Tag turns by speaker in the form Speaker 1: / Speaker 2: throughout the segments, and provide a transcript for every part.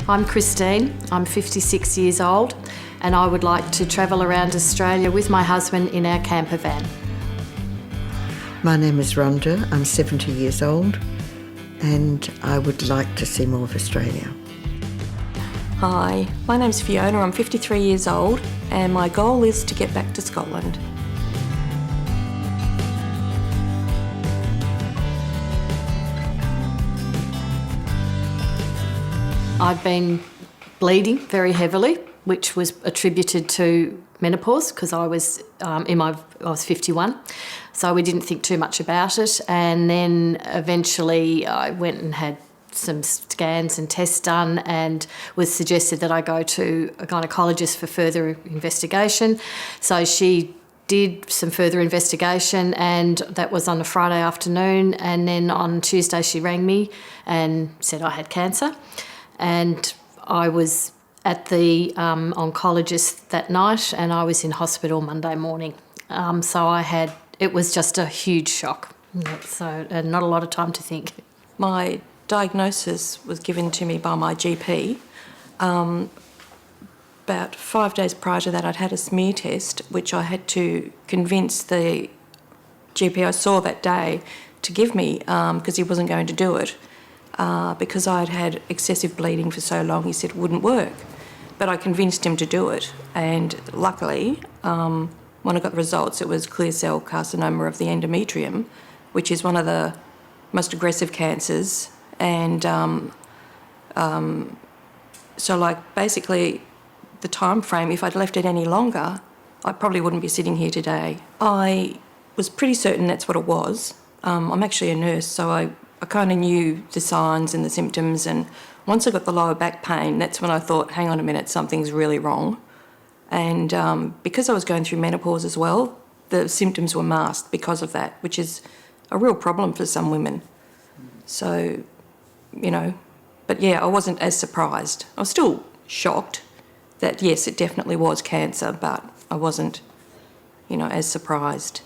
Speaker 1: I'm Christine, I'm 56 years old and I would like to travel around Australia with my husband in our camper van.
Speaker 2: My name is Rhonda, I'm 70 years old and I would like to see more of Australia.
Speaker 3: Hi, my name's Fiona, I'm 53 years old and my goal is to get back to Scotland.
Speaker 1: I'd been bleeding very heavily, which was attributed to menopause because I was 51, so we didn't think too much about it. And then eventually I went and had some scans and tests done and was suggested that I go to a gynaecologist for further investigation. So she did some further investigation and that was on a Friday afternoon, and then on Tuesday she rang me and said I had cancer. And I was at the oncologist that night and I was in hospital Monday morning. It was just a huge shock. And not a lot of time to think.
Speaker 3: My diagnosis was given to me by my GP. About 5 days prior to that, I'd had a smear test, which I had to convince the GP I saw that day to give me because he wasn't going to do it. Because I'd had excessive bleeding for so long, he said it wouldn't work. But I convinced him to do it, and luckily, when I got the results, it was clear cell carcinoma of the endometrium, which is one of the most aggressive cancers. And basically, the time frame, if I'd left it any longer, I probably wouldn't be sitting here today. I was pretty certain that's what it was. I'm actually a nurse, so I kind of knew the signs and the symptoms, and once I got the lower back pain, that's when I thought, hang on a minute, something's really wrong. And because I was going through menopause as well, the symptoms were masked because of that, which is a real problem for some women. So, but yeah, I wasn't as surprised. I was still shocked that, yes, it definitely was cancer, but I wasn't, as surprised.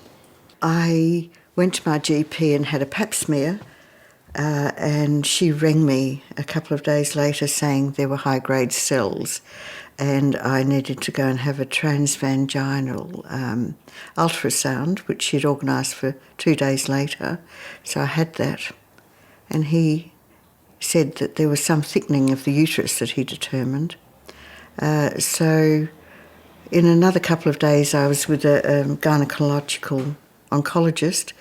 Speaker 2: I went to my GP and had a pap smear. And she rang me a couple of days later saying there were high-grade cells and I needed to go and have a transvaginal ultrasound, which she'd organised for 2 days later. So I had that. And he said that there was some thickening of the uterus that he determined. So in another couple of days I was with a gynaecological oncologist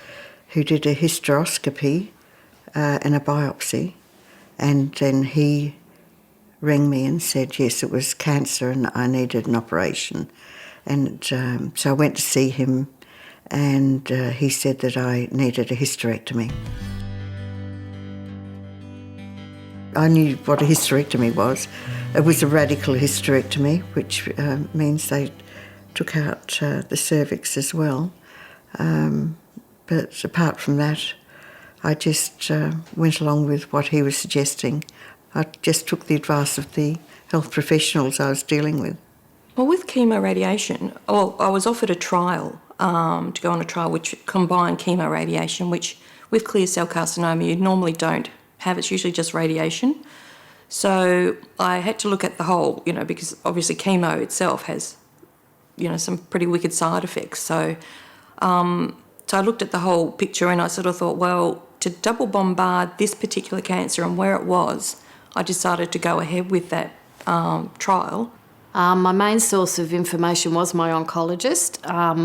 Speaker 2: who did a hysteroscopy and a biopsy, and then he rang me and said yes, it was cancer and I needed an operation. And so I went to see him and he said that I needed a hysterectomy. I knew what a hysterectomy was. It was a radical hysterectomy, which means they took out the cervix as well. But apart from that, I just went along with what he was suggesting. I just took the advice of the health professionals I was dealing with.
Speaker 3: Well, with chemoradiation, I was offered a trial, to go on a trial which combined chemoradiation, which with clear cell carcinoma you normally don't have. It's usually just radiation. So I had to look at the whole, because obviously chemo itself has, some pretty wicked side effects. So I looked at the whole picture and I sort of thought, well, to double bombard this particular cancer and where it was, I decided to go ahead with that trial.
Speaker 1: My main source of information was my oncologist.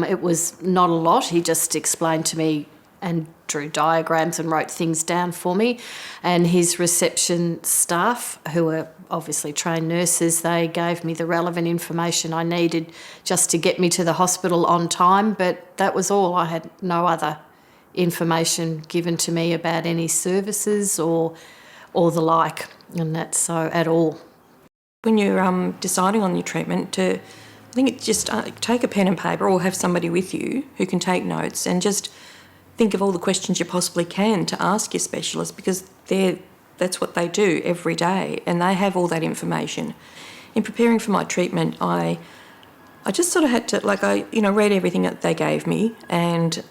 Speaker 1: It was not a lot. He just explained to me and drew diagrams and wrote things down for me. And his reception staff, who are obviously trained nurses, they gave me the relevant information I needed just to get me to the hospital on time, but that was all. I had no other information given to me about any services or the like, and that's so at all.
Speaker 3: When you're deciding on your treatment, I think it's just take a pen and paper or have somebody with you who can take notes and just think of all the questions you possibly can to ask your specialist, because that's what they do every day and they have all that information. In preparing for my treatment, I just sort of had to, read everything that they gave me and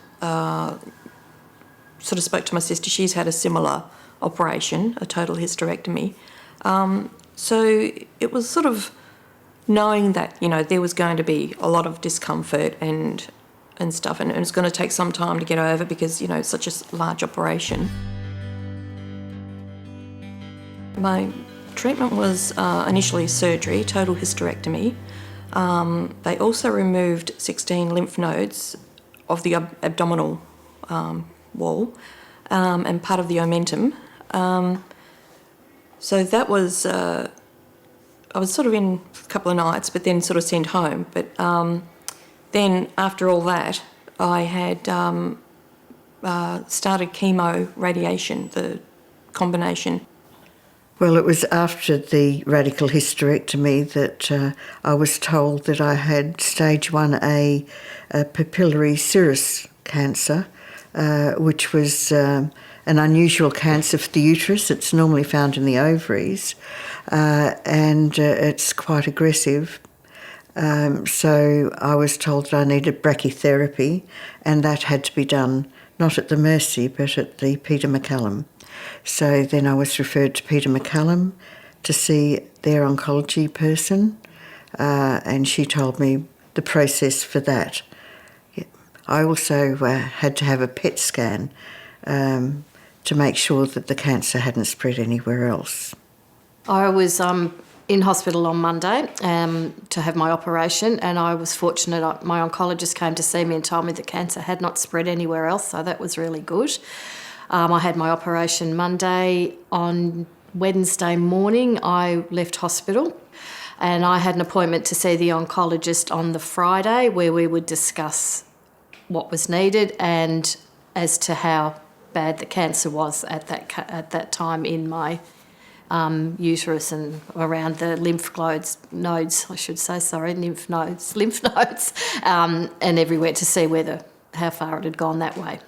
Speaker 3: sort of spoke to my sister. She's had a similar operation, a total hysterectomy. So it was sort of knowing that, there was going to be a lot of discomfort and stuff, and it's going to take some time to get over because, it's such a large operation. My treatment was initially surgery, total hysterectomy. They also removed 16 lymph nodes of the abdominal wall and part of the omentum. So that was, I was sort of in a couple of nights, but then sort of sent home. But then after all that, I had started chemo radiation, the combination.
Speaker 2: Well, it was after the radical hysterectomy that I was told that I had stage 1A papillary serous cancer, which was an unusual cancer for the uterus. It's normally found in the ovaries, and it's quite aggressive. So I was told that I needed brachytherapy, and that had to be done not at the Mercy but at the Peter MacCallum. So then I was referred to Peter MacCallum to see their oncology person, and she told me the process for that. I also had to have a PET scan to make sure that the cancer hadn't spread anywhere else.
Speaker 1: I was in hospital on Monday to have my operation, and I was fortunate. My oncologist came to see me and told me the cancer had not spread anywhere else, so that was really good. I had my operation Monday. On Wednesday morning, I left hospital, and I had an appointment to see the oncologist on the Friday where we would discuss what was needed and as to how bad the cancer was at that time in my uterus and around the lymph nodes, and everywhere to see how far it had gone that way.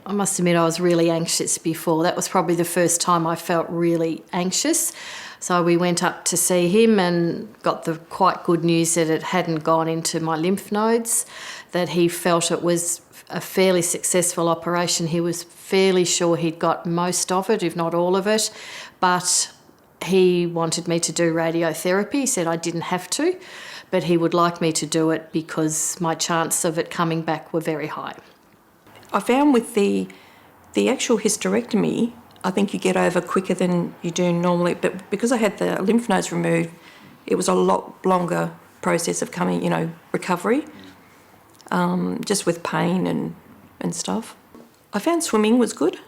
Speaker 1: I must admit I was really anxious before. That was probably the first time I felt really anxious. So we went up to see him and got the quite good news that it hadn't gone into my lymph nodes, that he felt it was a fairly successful operation. He was fairly sure he'd got most of it, if not all of it, but he wanted me to do radiotherapy. He said I didn't have to, but he would like me to do it because my chance of it coming back were very high.
Speaker 3: I found with the actual hysterectomy, I think you get over quicker than you do normally. But because I had the lymph nodes removed, it was a lot longer process of recovery, just with pain and stuff. I found swimming was good,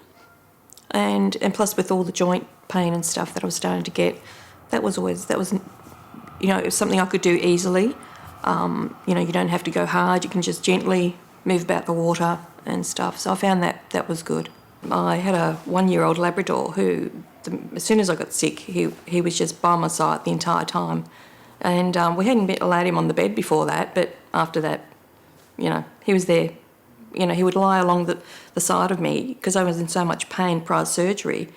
Speaker 3: and plus with all the joint pain and stuff that I was starting to get, that was something I could do easily. You don't have to go hard. You can just gently move about the water and stuff. So I found that was good. I had a 1-year-old Labrador who, as soon as I got sick, he was just by my side the entire time. And we hadn't allowed him on the bed before that, but after that, he was there. He would lie along the side of me because I was in so much pain prior to surgery.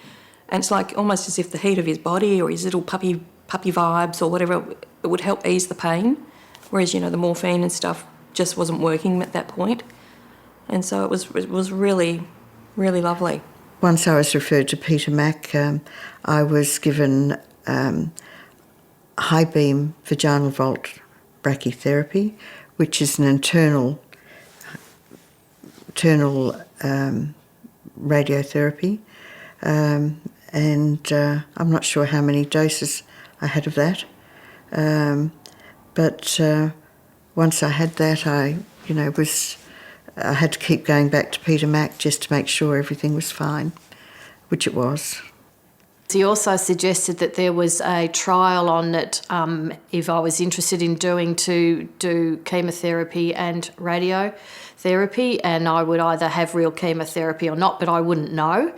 Speaker 3: And it's like almost as if the heat of his body or his little puppy vibes or whatever, it would help ease the pain. Whereas, the morphine and stuff just wasn't working at that point. And so it was really, really lovely.
Speaker 2: Once I was referred to Peter Mac, I was given high beam vaginal volt brachytherapy, which is an internal radiotherapy, and I'm not sure how many doses I had of that, but once I had that, I had to keep going back to Peter Mac just to make sure everything was fine, which it was.
Speaker 1: He also suggested that there was a trial on it if I was interested in to do chemotherapy and radiotherapy, and I would either have real chemotherapy or not, but I wouldn't know.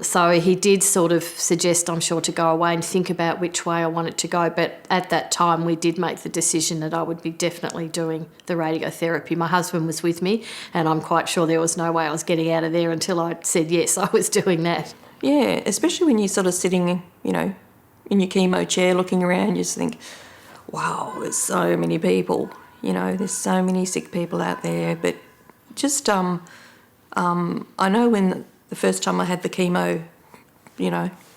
Speaker 1: So he did sort of suggest, I'm sure, to go away and think about which way I wanted to go, but at that time we did make the decision that I would be definitely doing the radiotherapy. My husband was with me, and I'm quite sure there was no way I was getting out of there until I said yes, I was doing that.
Speaker 3: Yeah, especially when you're sort of sitting, in your chemo chair looking around, you just think, wow, there's so many people, there's so many sick people out there. But just, I know when the first time I had the chemo,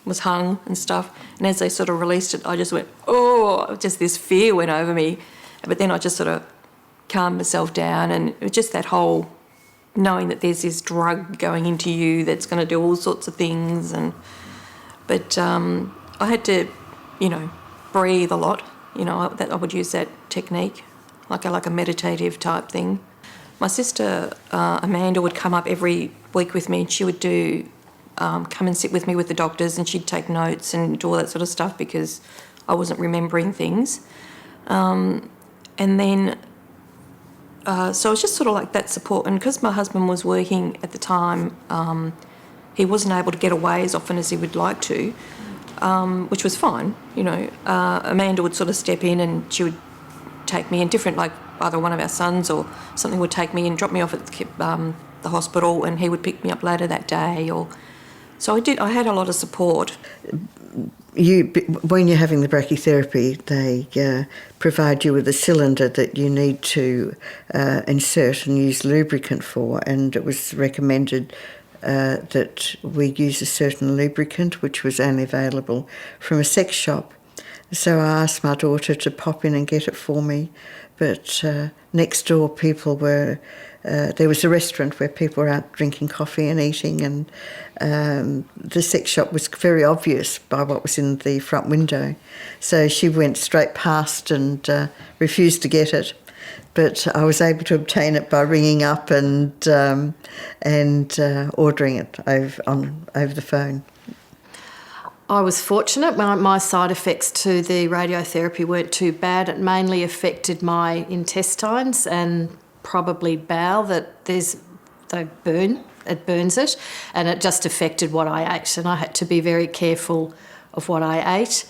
Speaker 3: was hung and stuff. And as they sort of released it, I just went, oh, just this fear went over me. But then I just sort of calmed myself down, and it was just that whole knowing that there's this drug going into you that's going to do all sorts of things. But I had to, breathe a lot. I would use that technique, like a meditative type thing. My sister Amanda would come up every week with me, and she would come and sit with me with the doctors, and she'd take notes and do all that sort of stuff because I wasn't remembering things. And then, so it was just sort of like that support. And because my husband was working at the time, he wasn't able to get away as often as he would like to, which was fine. Amanda would sort of step in, and she would take me in different, like either one of our sons or something would take me and drop me off at the hospital, and he would pick me up later that day. So I had a lot of support.
Speaker 2: When you're having the brachytherapy, they provide you with a cylinder that you need to insert and use lubricant for, and it was recommended that we use a certain lubricant which was only available from a sex shop. So I asked my daughter to pop in and get it for me, but next door there was a restaurant where people were out drinking coffee and eating, and the sex shop was very obvious by what was in the front window. So she went straight past and refused to get it. But I was able to obtain it by ringing up and ordering it over the phone.
Speaker 1: I was fortunate. My side effects to the radiotherapy weren't too bad. It mainly affected my intestines and probably bowel, they burn. It burns it, and it just affected what I ate. And I had to be very careful of what I ate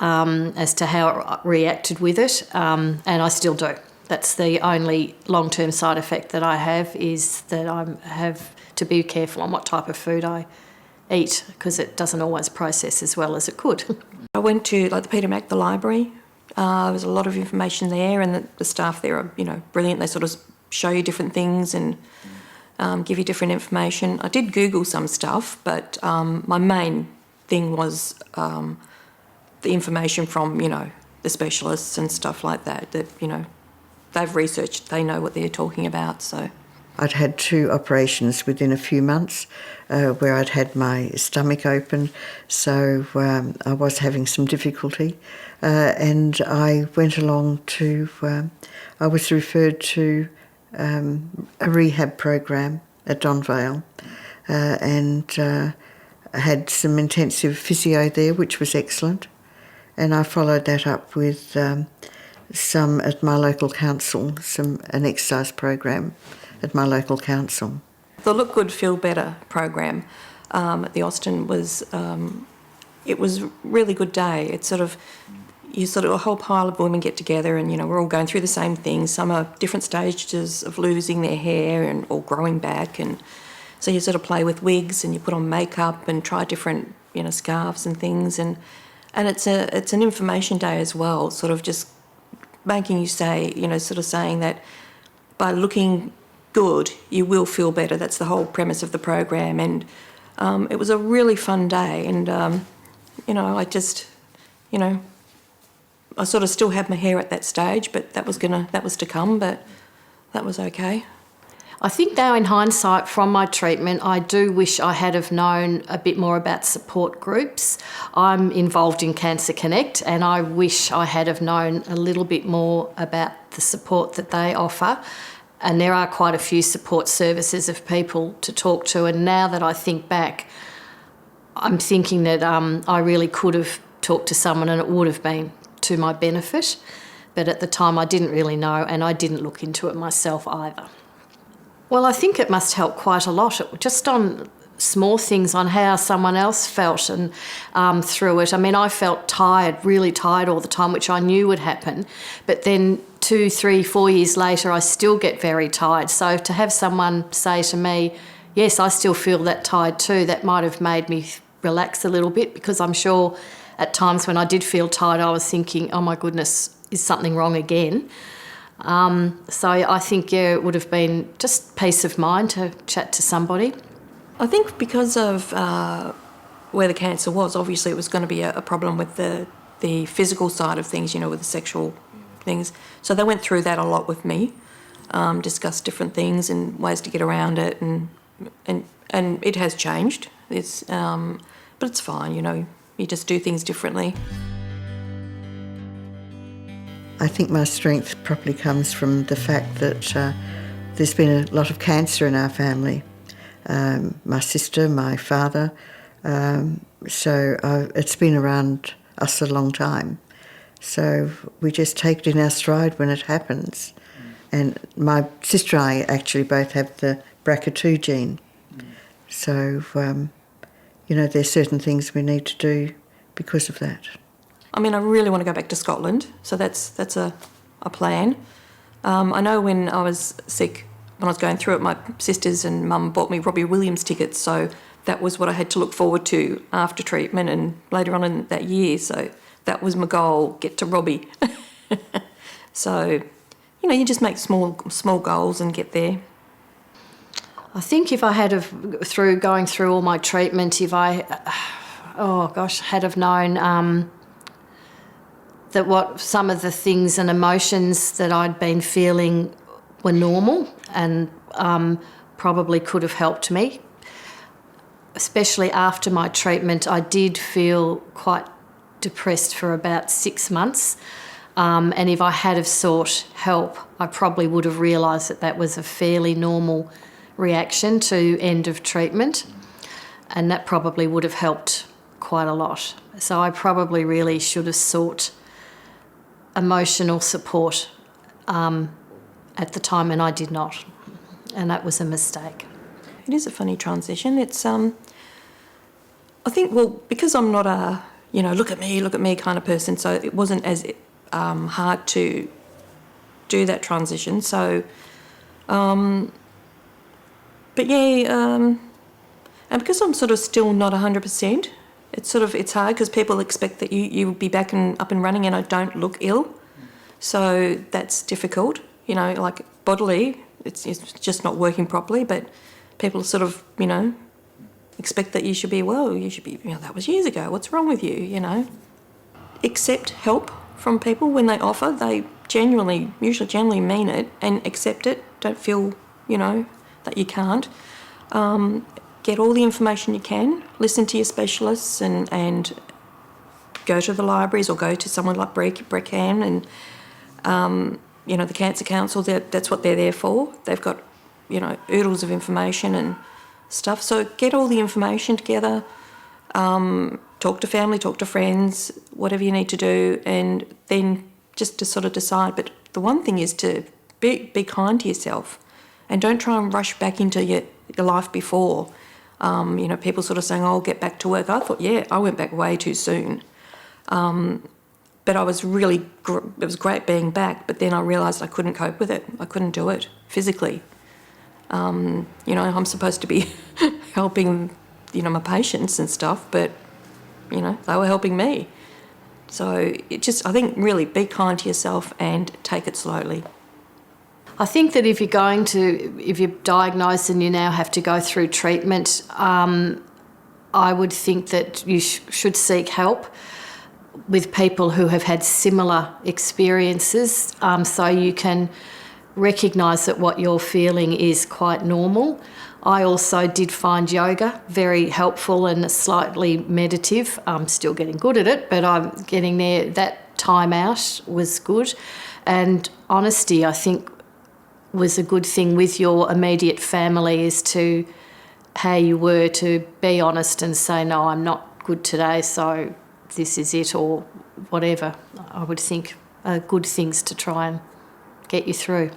Speaker 1: as to how it reacted with it, and I still do. That's the only long-term side effect that I have, is that I have to be careful on what type of food I eat, because it doesn't always process as well as it could.
Speaker 3: I went to the Peter Mac, the library. There was a lot of information there, and the staff there are brilliant. They sort of show you different things and give you different information. I did Google some stuff, but my main thing was the information from the specialists and stuff like that. That they've researched, they know what they're talking about. So
Speaker 2: I'd had 2 operations within a few months where I'd had my stomach open, so I was having some difficulty, and I went along to, I was referred to a rehab program at Donvale, and I had some intensive physio there, which was excellent, and I followed that up with some at my local council, an exercise program at my local council.
Speaker 3: The Look Good, Feel Better program at the Austin was, it was a really good day. It's a whole pile of women get together, and we're all going through the same things. Some are different stages of losing their hair or growing back, and so you sort of play with wigs and you put on makeup and try different scarves and things, and it's an information day as well, sort of just making you say, sort of saying that by looking good, you will feel better. That's the whole premise of the program, and it was a really fun day. And I just, I sort of still had my hair at that stage, but that was to come. But that was okay.
Speaker 1: I think now in hindsight from my treatment, I do wish I had have known a bit more about support groups. I'm involved in Cancer Connect, and I wish I had have known a little bit more about the support that they offer. And there are quite a few support services of people to talk to. And now that I think back, I'm thinking that I really could have talked to someone and it would have been to my benefit. But at the time I didn't really know, and I didn't look into it myself either. Well, I think it must help quite a lot, just on small things, on how someone else felt and through it. I mean, I felt tired, really tired all the time, which I knew would happen. But then 2, 3, 4 years later, I still get very tired. So to have someone say to me, yes, I still feel that tired too, that might have made me relax a little bit, because I'm sure at times when I did feel tired, I was thinking, oh my goodness, is something wrong again? So I think, it would have been just peace of mind to chat to somebody.
Speaker 3: I think because of where the cancer was, obviously it was going to be a problem with the physical side of things, you know, with the sexual things. So they went through that a lot with me, discussed different things and ways to get around it, and it has changed. But it's fine, you know, you just do things differently.
Speaker 2: I think my strength probably comes from the fact that there's been a lot of cancer in our family. My sister, my father, it's been around us a long time. So we just take it in our stride when it happens. And my sister and I actually both have the BRCA2 gene. So, you know, there's certain things we need to do because of that.
Speaker 3: I mean, I really want to go back to Scotland, so that's a plan. I know when I was sick, when I was going through it, my sisters and mum bought me Robbie Williams tickets, so that was what I had to look forward to after treatment and later on in that year. So that was my goal, get to Robbie. So, you know, you just make small goals and get there.
Speaker 1: I think if I had through going through all my treatment, if I, had have known that what some of the things and emotions that I'd been feeling were normal and probably could have helped me. Especially after my treatment, I did feel quite depressed for about 6 months. And if I had have sought help, I probably would have realised that that was a fairly normal reaction to end of treatment. And that probably would have helped quite a lot. So I probably really should have sought emotional support at the time, and I did not. And that was a mistake.
Speaker 3: It is a funny transition. It's, I think, well, because I'm not a, you know, look at me kind of person, so it wasn't as hard to do that transition. So, but yeah, and because I'm sort of still not 100%, it's hard because people expect that you will be back and up and running, and I don't look ill. So that's difficult, you know, like bodily, it's just not working properly, but people sort of, you know, expect that you should be, you know, that was years ago, what's wrong with you, you know? Accept help from people when they offer. They usually genuinely mean it, and accept it. Don't feel, you know, that you can't. Get all the information you can, listen to your specialists, and go to the libraries or go to someone like Breckham and, you know, the Cancer Council, that's what they're there for. They've got, you know, oodles of information and stuff. So get all the information together, talk to family, talk to friends, whatever you need to do, and then just to sort of decide. But the one thing is to be kind to yourself and don't try and rush back into your life before. You know, people sort of saying, oh, I'll get back to work. I thought, yeah, I went back way too soon. But I was really, it was great being back, but then I realised I couldn't cope with it. I couldn't do it physically. You know, I'm supposed to be helping, you know, my patients and stuff, but, you know, they were helping me. So I think really be kind to yourself and take it slowly.
Speaker 1: I think that if you're diagnosed and you now have to go through treatment, I would think that you should seek help with people who have had similar experiences, so you can recognise that what you're feeling is quite normal. I also did find yoga very helpful and slightly meditative. I'm still getting good at it, but I'm getting there. That time out was good. And honesty, I think, was a good thing with your immediate family, is to how you were to be honest and say, no, I'm not good today, so this is it, or whatever. I would think are good things to try and get you through.